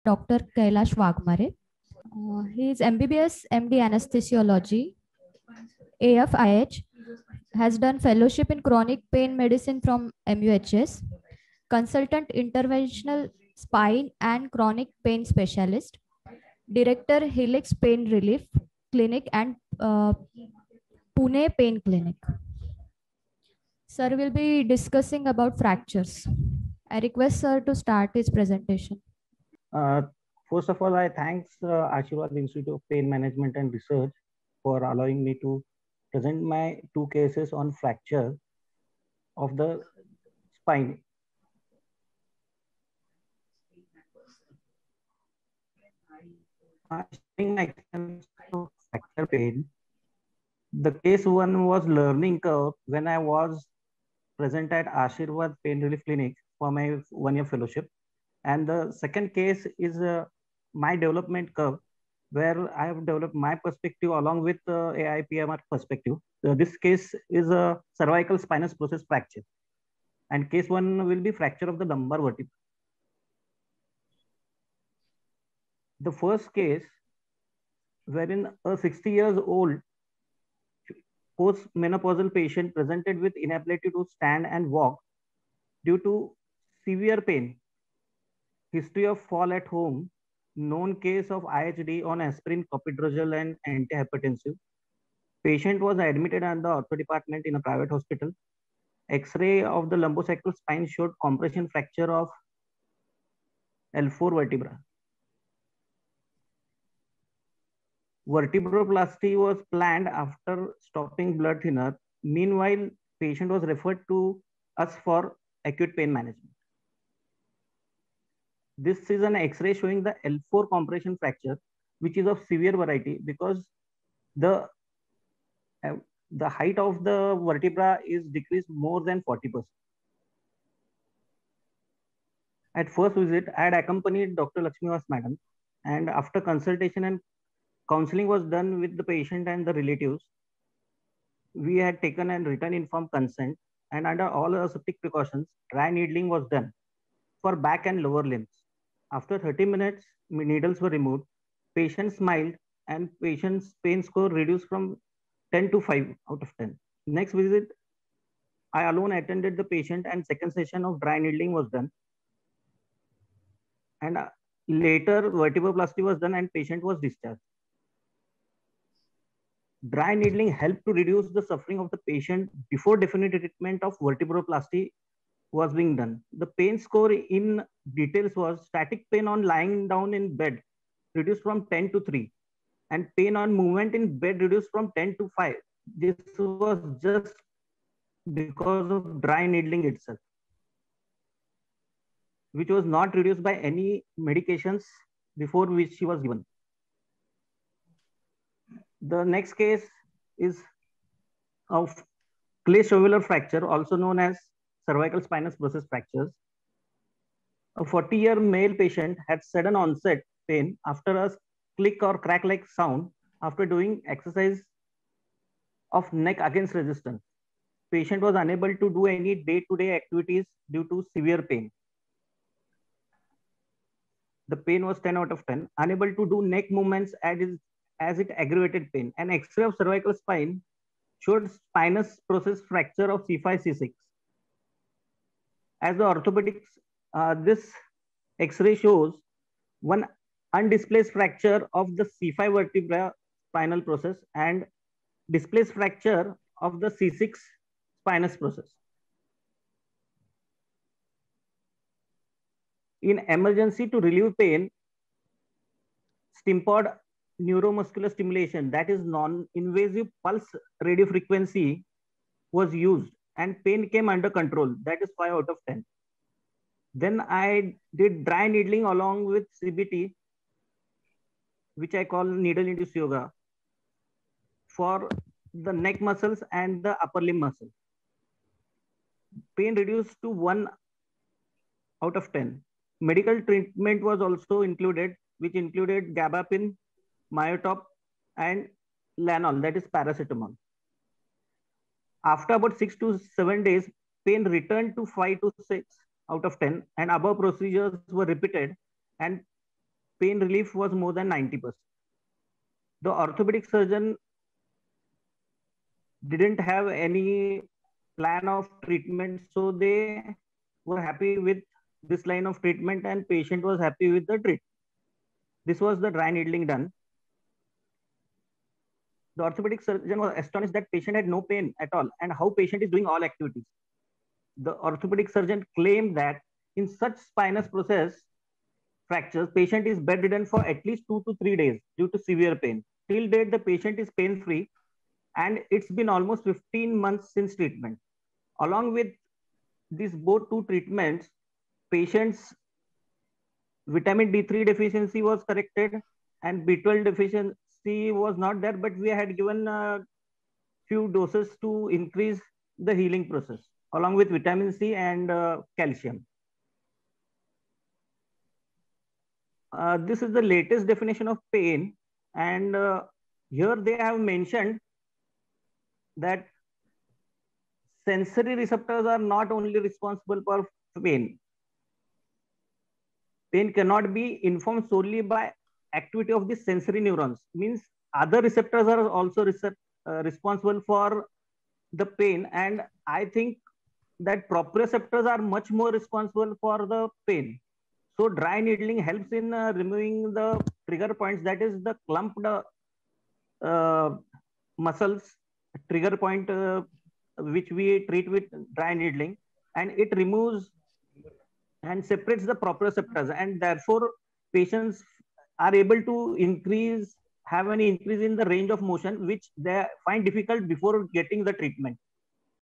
Dr. Kailash Wagmare. He is MBBS MD Anesthesiology, AFIH, has done fellowship in chronic pain medicine from MUHS, consultant interventional spine and chronic pain specialist, director Helix Pain Relief Clinic and Pune Pain Clinic. Sir will be discussing about fractures. I request sir to start his presentation. First of all, I thanks Ashirwad Institute of Pain Management and Research for allowing me to present my two cases on fracture of the spine. Showing my experience of fracture pain. The case one was learning curve when I was present at Ashirwad Pain Relief Clinic for my 1-year fellowship. And the second case is my development curve, where I have developed my perspective along with AIPMR perspective. So this case is a cervical spinous process fracture. And case one will be fracture of the lumbar vertebra. The first case, wherein a 60 years old post-menopausal patient presented with inability to stand and walk due to severe pain, history of fall at home, known case of IHD on aspirin, clopidogrel, and antihypertensive. Patient was admitted at the ortho department in a private hospital. X-ray of the lumbosacral spine showed compression fracture of L4 vertebra. Vertebroplasty was planned after stopping blood thinner. Meanwhile, patient was referred to us for acute pain management. This is an X-ray showing the L4 compression fracture, which is of severe variety because the height of the vertebra is decreased more than 40%. At first visit, I had accompanied Dr. Lakshmivas Madam, and after consultation and counseling was done with the patient and the relatives, we had taken and written informed consent, and under all aseptic precautions, dry needling was done for back and lower limbs. After 30 minutes, needles were removed. Patient smiled and patient's pain score reduced from 10 to 5 out of 10. Next visit, I alone attended the patient and second session of dry needling was done. And later vertebroplasty was done and patient was discharged. Dry needling helped to reduce the suffering of the patient before definitive treatment of vertebroplasty was being done. The pain score in details was static pain on lying down in bed reduced from 10 to 3 and pain on movement in bed reduced from 10 to 5. This was just because of dry needling itself, which was not reduced by any medications before which she was given. The next case is of claviculavar fracture, also known as cervical spinous process fractures. A 40-year male patient had sudden onset pain after a click or crack-like sound after doing exercise of neck against resistance. Patient was unable to do any day-to-day activities due to severe pain. The pain was 10 out of 10. Unable to do neck movements as it aggravated pain. An X-ray of cervical spine showed spinous process fracture of C5, C6. As the orthopedics, this X-ray shows one undisplaced fracture of the C5 vertebra spinal process and displaced fracture of the C6 spinous process. In emergency to relieve pain, Stimpod neuromuscular stimulation, that is non-invasive pulse radiofrequency, was used and pain came under control. That is 5 out of 10. Then I did dry needling along with CBT, which I call needle-induced yoga, for the neck muscles and the upper limb muscle. Pain reduced to 1 out of 10. Medical treatment was also included, which included gabapin, myotop, and Lanol, that is paracetamol. After about 6 to 7 days, pain returned to 5 to 6 out of 10, and above procedures were repeated, and pain relief was more than 90%. The orthopedic surgeon didn't have any plan of treatment, so they were happy with this line of treatment and patient was happy with the treatment. This was the dry needling done. The orthopedic surgeon was astonished that patient had no pain at all and how patient is doing all activities. The orthopedic surgeon claimed that in such spinous process fractures, patient is bedridden for at least 2 to 3 days due to severe pain. Till date, the patient is pain-free and it's been almost 15 months since treatment. Along with these both two treatments, patient's vitamin D3 deficiency was corrected and B12 deficiency was not there, but we had given a few doses to increase the healing process along with vitamin C and calcium. This is the latest definition of pain, and here they have mentioned that sensory receptors are not only responsible for pain. Pain cannot be informed solely by activity of the sensory neurons. Means other receptors are also responsible for the pain, and I think that proprioceptors are much more responsible for the pain. So dry needling helps in removing the trigger points, that is the clumped muscles trigger point which we treat with dry needling, and it removes and separates the proprioceptors, and therefore patients are able to have an increase in the range of motion which they find difficult before getting the treatment.